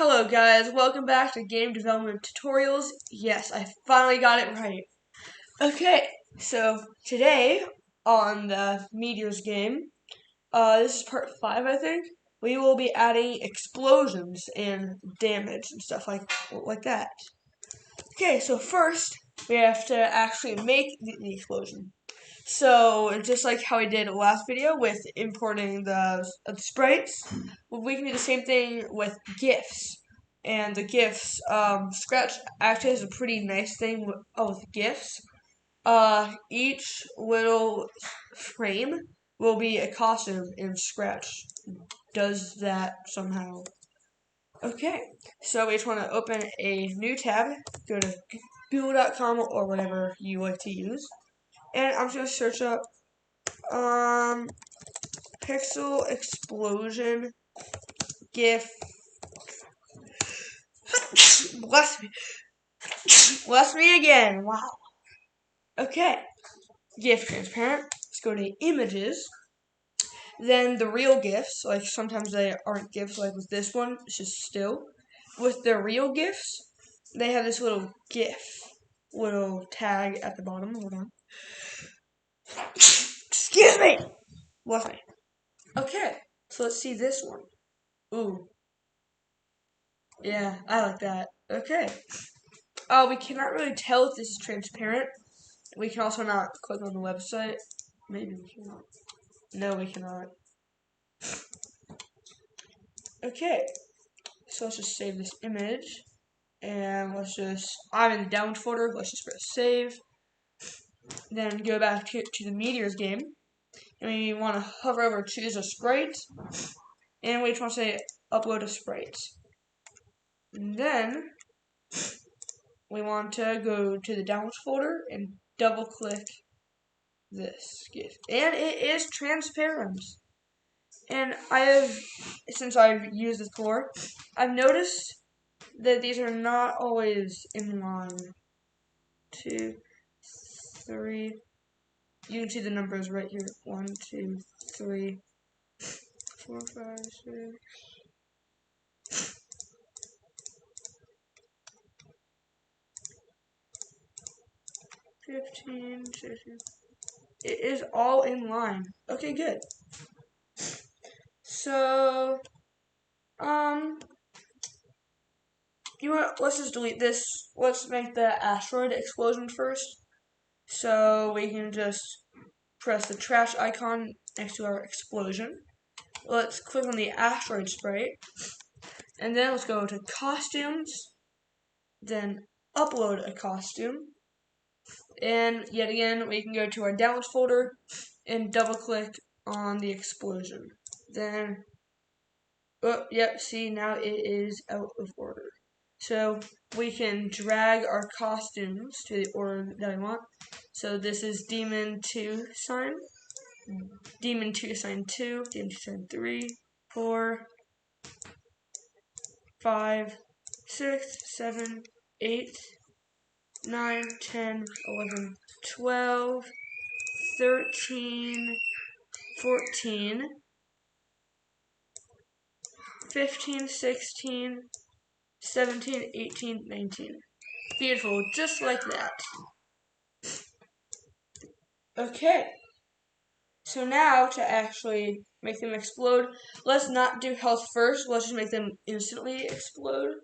Hello guys, welcome back to Game Development Tutorials. Yes, I finally got it right. Okay, so today on the Meteors game, this is part 5 I think, we will be adding explosions and damage and stuff like that. Okay, so first we have to actually make the explosion. So just like how we did last video with importing the sprites, we can do the same thing with GIFs. And the GIFs, Scratch actually has a pretty nice thing with GIFs. Each little frame will be a costume, and Scratch does that somehow. Okay, so we just want to open a new tab, go to google.com or whatever you like to use, and I'm just going to search up Pixel Explosion GIF. Bless me. Bless me again. Wow. Okay. GIF transparent. Let's go to images. Then the real GIFs, like sometimes they aren't GIFs, like with this one, it's just still. With the real GIFs, they have this little GIF, little tag at the bottom. Hold on. Excuse me. Bless me. Okay, so let's see this one. Ooh. Yeah, I like that. Okay. We cannot really tell if this is transparent. We can also not click on the website. Maybe we cannot. No, we cannot. Okay. So let's just save this image. And I'm in the download folder. Let's just press save. Then go back to the Meteors game. And we want to hover over choose a sprite. And we just want to say upload a sprite. And then we want to go to the downloads folder and double click this GIF. And it is transparent. And since I've used this before, I've noticed that these are not always in line. 2, 3. You can see the numbers right here. 1, 2, 3, 4, 5, 6. 15, 16. It is all in line. Okay, good. So, let's just delete this. Let's make the asteroid explosion first. So we can just press the trash icon next to our explosion. Let's click on the asteroid sprite. And then let's go to costumes. Then upload a costume. And yet again, we can go to our downloads folder and double click on the explosion. Then, see, now it is out of order. So we can drag our costumes to the order that I want. So this is Demon 2 sign, Demon 2 sign 2, Demon 2 sign 3, 4, 5, 6, 7, 8, 9, 10, 11, 12, 13, 14, 15, 16, 17, 18, 19. Beautiful, just like that. Okay. So now, to actually make them explode, let's not do health first. Let's just make them instantly explode.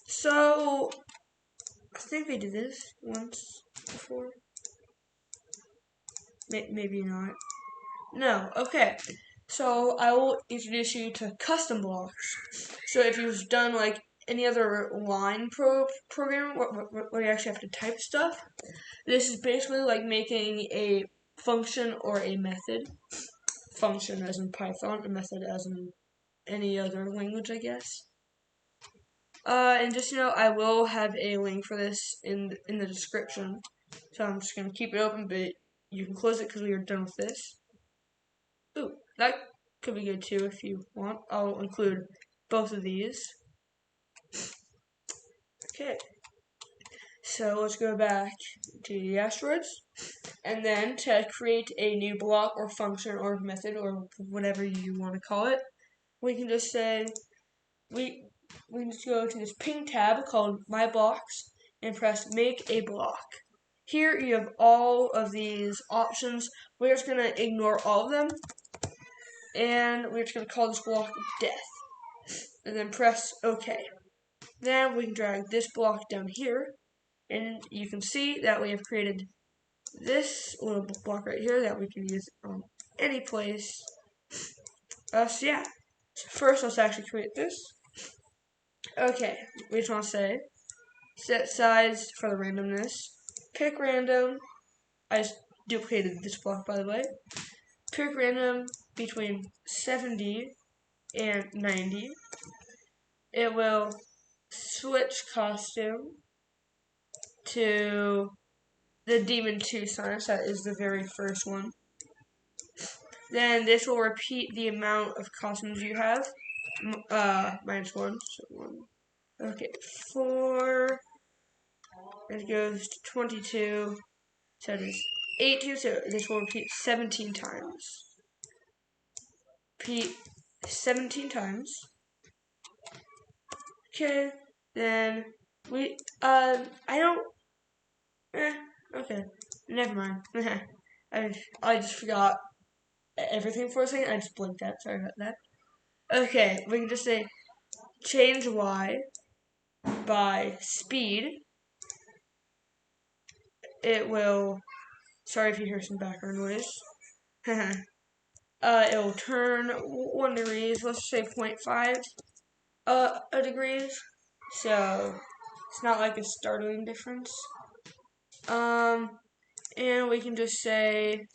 So I think they did this once before. Maybe not. No, okay. So I will introduce you to custom blocks. So if you've done like any other line program where you actually have to type stuff, this is basically like making a function or a method. Function as in Python, a method as in any other language, I guess. And just I will have a link for this in the description. So I'm just gonna keep it open, but you can close it because we are done with this. Ooh, that could be good too if you want. I'll include both of these. Okay. So let's go back to the asteroids. And then to create a new block or function or method or whatever you want to call it, we can just say, we can just go to this pink tab called My Blocks and press Make a Block. Here you have all of these options. We're just going to ignore all of them, and we're just going to call this block Death, and then press OK. Then we can drag this block down here, and you can see that we have created this little block right here that we can use on any place. So yeah, first let's actually create this. Okay, we just want to say set size for the randomness, pick random. I just duplicated this block, by the way. Pick random between 70 and 90. It will switch costume to the Demon 2 Science. That is the very first one. Then this will repeat the amount of costumes you have. -1. So 1. Okay, 4. It goes to 22. So it is 18. So this will repeat 17 times. Repeat 17 times. Okay, then we, I don't, okay, never mind. I just forgot everything for a second. I just blinked out. Sorry about that. Okay, we can just say change Y by speed. It will, sorry if you hear some background noise. It will turn 1 degrees, let's say 0.5 degrees. So it's not like a startling difference. And we can just say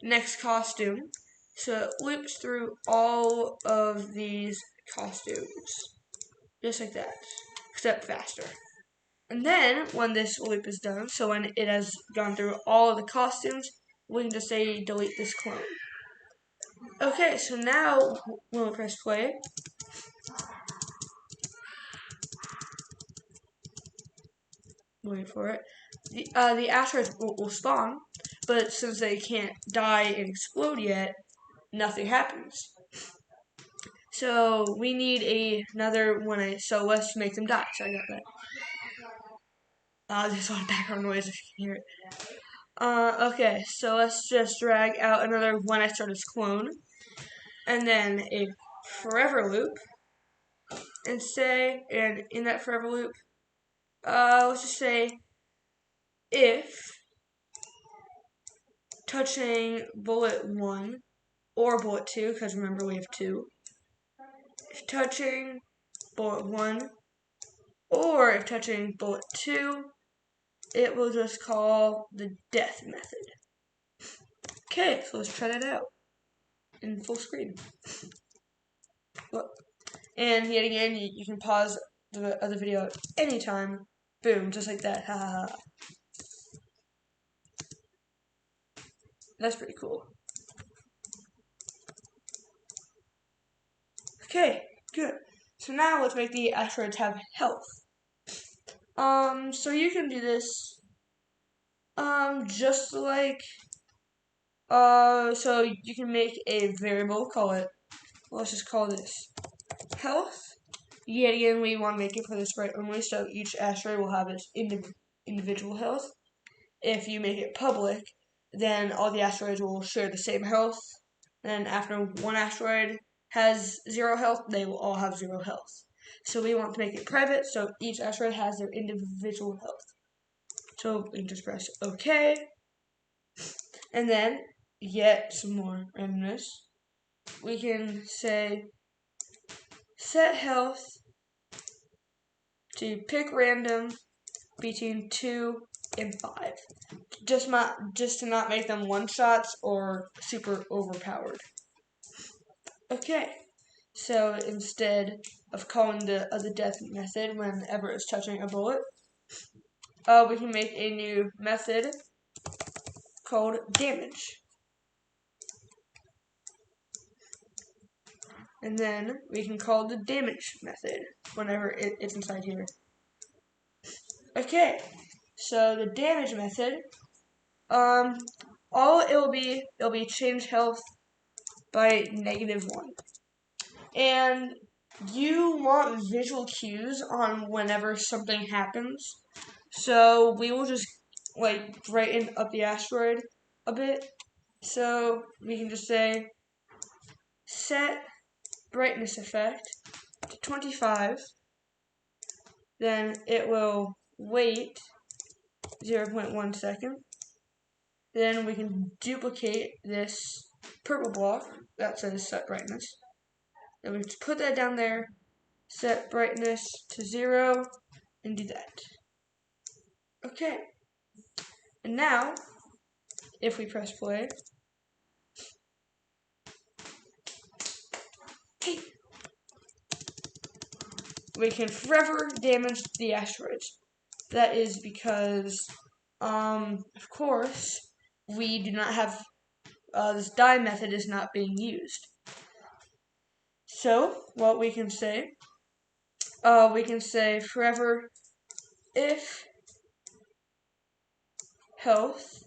next costume. So it loops through all of these costumes. Just like that. Except faster. And then, when this loop is done, so when it has gone through all of the costumes, we can just say delete this clone. Okay, so now, when we press play, wait for it, the asteroids will spawn, but since they can't die and explode yet, nothing happens. So we need another one, so let's make them die. So I got that. There's a lot of background noise if you can hear it. Okay, so let's just drag out another When I Start As Clone, and then a forever loop, and say, and in that forever loop, let's just say, if touching bullet 1 or bullet 2, because remember we have 2, if touching bullet 1 or if touching bullet 2, it will just call the death method. Okay, so let's try that out in full screen. Look. And yet again, you can pause the other video at any time. Boom, just like that. Ha ha ha. That's pretty cool. Okay, good. So now let's make the asteroids have health. So you can do this, just like, so you can make a variable, let's just call this health. Yet again, we want to make it for the sprite only, so each asteroid will have its individual health. If you make it public, then all the asteroids will share the same health. And after one asteroid has 0 health, they will all have 0 health. So we want to make it private, so each asteroid has their individual health. So we can just press OK. And then, yet some more randomness. We can say set health to pick random between 2 and 5. Just to not make them one-shots or super overpowered. Okay, so instead of calling the death method whenever it's touching a bullet, we can make a new method called damage. And then we can call the damage method whenever it's inside here. Okay, so the damage method, it'll be change health by -1. And you want visual cues on whenever something happens. So we will just like brighten up the asteroid a bit. So we can just say set brightness effect to 25. Then it will wait 0.1 second. Then we can duplicate this purple block that says set brightness. Then we just put that down there, set brightness to 0, and do that. Okay. And now, if we press play, we can forever damage the asteroids. That is because, of course, we do not have, this die method is not being used. So, what we can say forever if health,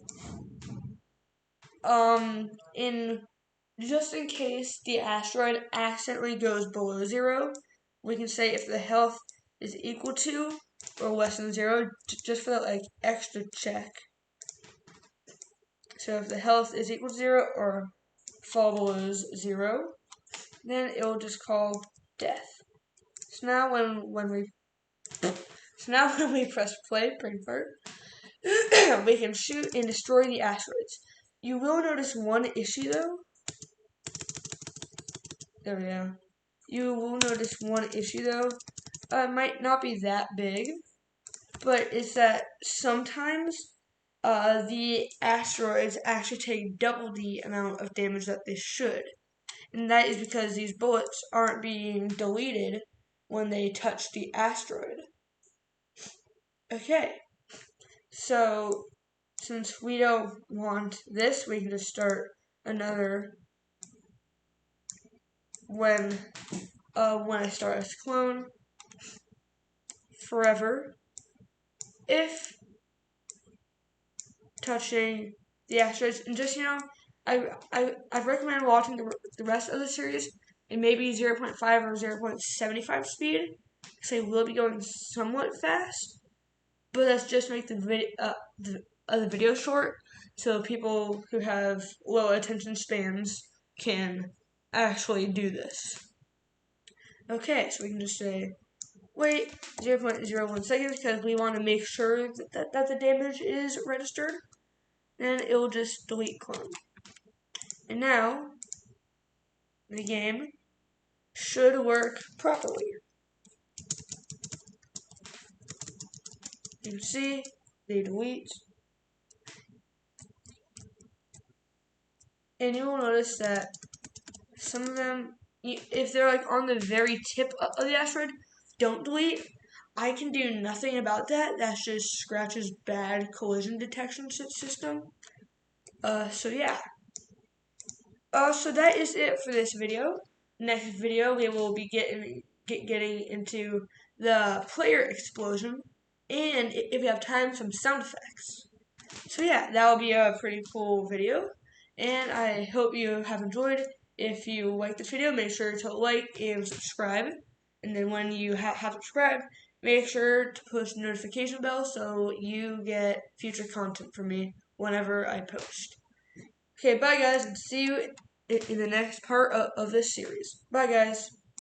in just in case the asteroid accidentally goes below 0, we can say if the health is equal to or less than 0, just for that like extra check. So if the health is equal to 0 or fall below 0, then it will just call death. So now when we press play, pretty part, we can shoot and destroy the asteroids. You will notice one issue though. There we go. You will notice one issue though. It might not be that big, but it's that sometimes the asteroids actually take double the amount of damage that they should. And that is because these bullets aren't being deleted when they touch the asteroid. Okay, so since we don't want this, we can just start another when I start as clone forever if touching the asteroids. And just I recommend watching the rest of the series in maybe 0.5 or 0.75 speed because they will be going somewhat fast. But that's just to make the video short, so people who have low attention spans can actually do this. Okay, so we can just say wait 0.01 seconds because we want to make sure that the damage is registered. Then it will just delete clone. And now the game should work properly. You can see they delete. And you will notice that some of them, if they're like on the very tip of the asteroid, don't delete. I can do nothing about that. That's just Scratch's bad collision detection system. So yeah. So that is it for this video. Next video, we will be getting into the player explosion, and if we have time, some sound effects. So yeah, that will be a pretty cool video, and I hope you have enjoyed. If you like this video, make sure to like and subscribe, and then when you have subscribed, make sure to push the notification bell so you get future content from me whenever I post. Okay, bye guys, and see you in the next part of this series. Bye guys.